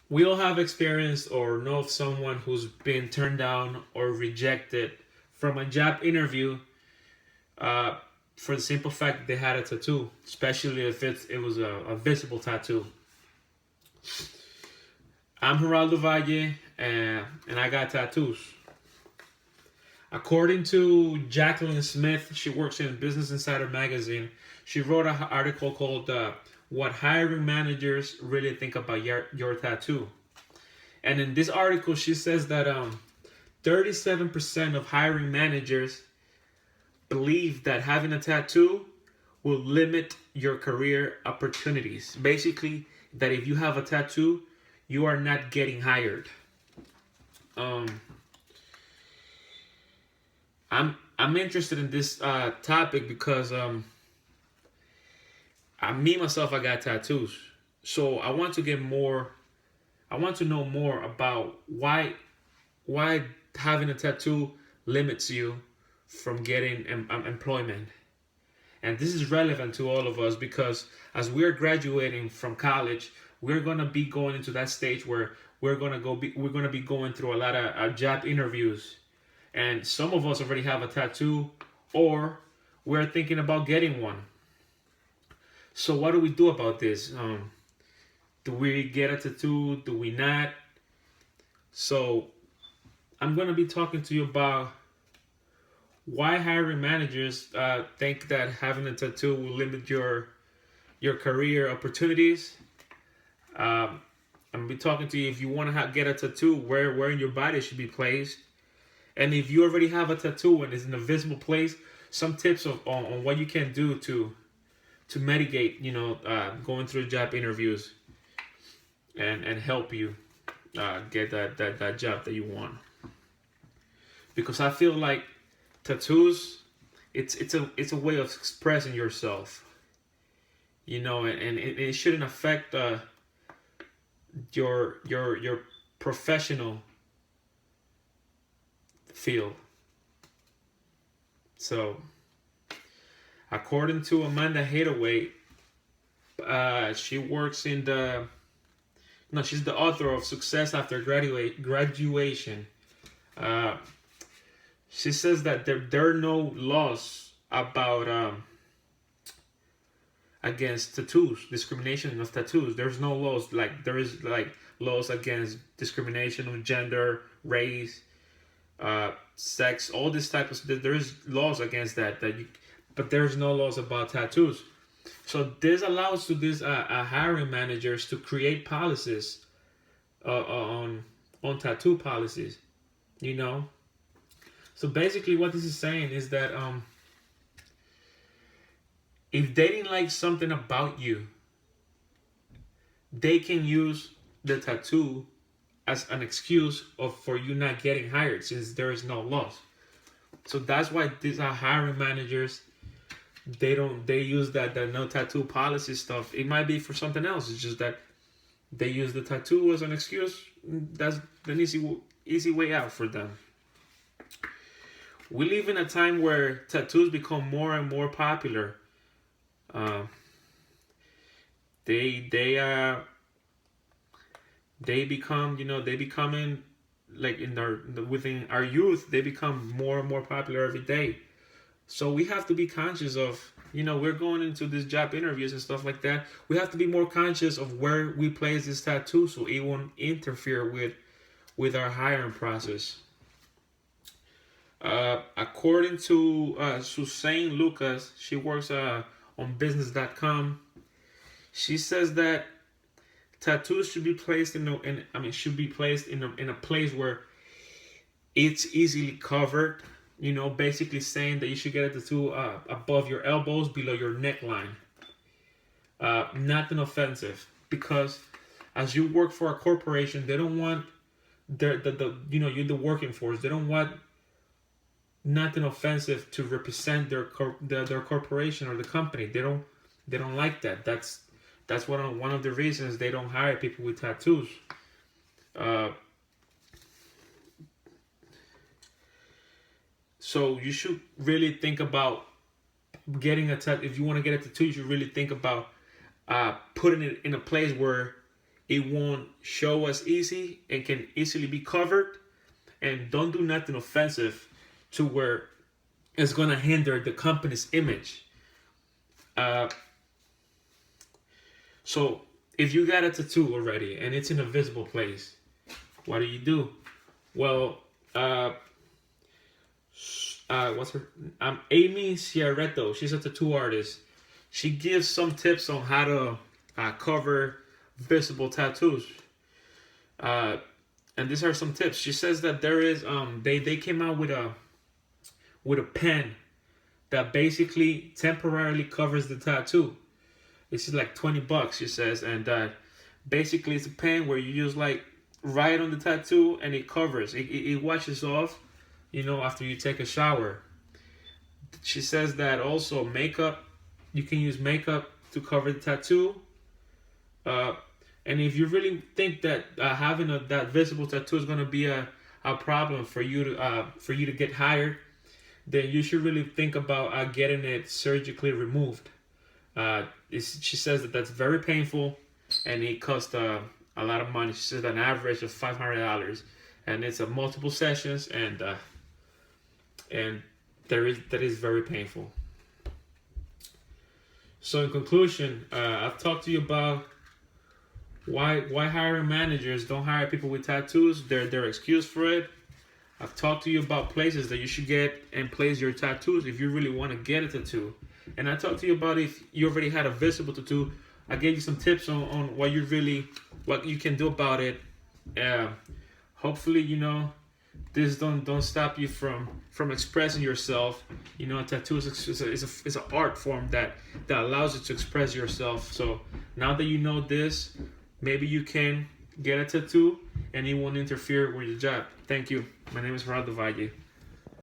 We all have experienced or know of someone who's been turned down or rejected from a job interview uh, for the simple fact they had a tattoo, especially if it was a visible tattoo. I'm Geraldo Valle, and I got tattoos. According to Jacqueline Smith, she works in Business Insider magazine. She wrote an article called "What Hiring Managers Really Think About Your Tattoo." And in this article, she says that 37% of hiring managers believe that having a tattoo will limit your career opportunities. Basically, that if you have a tattoo, you are not getting hired. Um, I'm interested in this topic because me myself I got tattoos, so I want to get more. I want to know more about why having a tattoo limits you from getting employment. And this is relevant to all of us because as we're graduating from college, we're gonna be going into that stage where we're gonna be going through a lot of job interviews, and some of us already have a tattoo, or we're thinking about getting one. So what do we do about this? Do we get a tattoo? Do we not? So I'm gonna be talking to you about why hiring managers think that having a tattoo will limit your career opportunities. I'm gonna be talking to you if you want to get a tattoo, where in your body it should be placed, and if you already have a tattoo and it's in a visible place, some tips on what you can do to mitigate, going through job interviews and help you get that job that you want. Because I feel like tattoos, it's a way of expressing yourself, and it shouldn't affect your professional field. So, according to Amanda Hathaway, she works in the no, she's the author of Success After Graduation. Uh, she says that there are no laws about against tattoos, discrimination of tattoos. There's no laws like there is like laws against discrimination of gender, race, sex, all this type of. There is laws against but there's no laws about tattoos. So this allows to these hiring managers to create policies on tattoo policies. You know. So basically, what this is saying is that if they didn't like something about you, they can use the tattoo as an excuse for you not getting hired since there is no laws. So that's why these are hiring managers. They use that no tattoo policy stuff. It might be for something else. It's just that they use the tattoo as an excuse. That's an easy way out for them. We live in a time where tattoos become more and more popular. Uh, they they uh they become they becoming like within our youth, they become more and more popular every day. So we have to be conscious of, we're going into these job interviews and stuff like that. We have to be more conscious of where we place this tattoo so it won't interfere with our hiring process. According to Suzanne Lucas, she works on business.com. She says that tattoos should be placed should be placed in a place where it's easily covered. Basically saying that you should get a tattoo above your elbows, below your neckline. Nothing offensive, because as you work for a corporation, they don't want you're the working force. They don't want nothing offensive to represent their corporation or the company. They don't like that. That's one of the reasons they don't hire people with tattoos. Uh, so you should really think about getting a tattoo. If you want to get a tattoo, you should really think about putting it in a place where it won't show as easy and can easily be covered. And don't do nothing offensive to where it's going to hinder the company's image. Uh, so if you got a tattoo already and it's in a visible place, what do? Well, what's her? Amy Ciaretto. She's a tattoo artist. She gives some tips on how to cover visible tattoos. And these are some tips. She says that there is they came out with a pen that basically temporarily covers the tattoo. This is like $20, she says, and basically it's a pen where you use like right on the tattoo and it covers. It washes off, after you take a shower. She says that also makeup, you can use makeup to cover the tattoo. And if you really think that having that visible tattoo is going to be a problem for you to get hired, then you should really think about getting it surgically removed. She says that that's very painful and it costs a lot of money. She says an average of $500, and it's multiple sessions, and that is very painful. So in conclusion, I've talked to you about why hiring managers don't hire people with tattoos. Their excuse for it. I've talked to you about places that you should get and place your tattoos if you really want to get a tattoo. And I talked to you about if you already had a visible tattoo. I gave you some tips on what you can do about it. Hopefully, this don't stop you from expressing yourself. A tattoo is an art form that allows you to express yourself. So now that you know this, maybe you can get a tattoo and it won't interfere with your job. Thank you. My name is Gerardo Valle.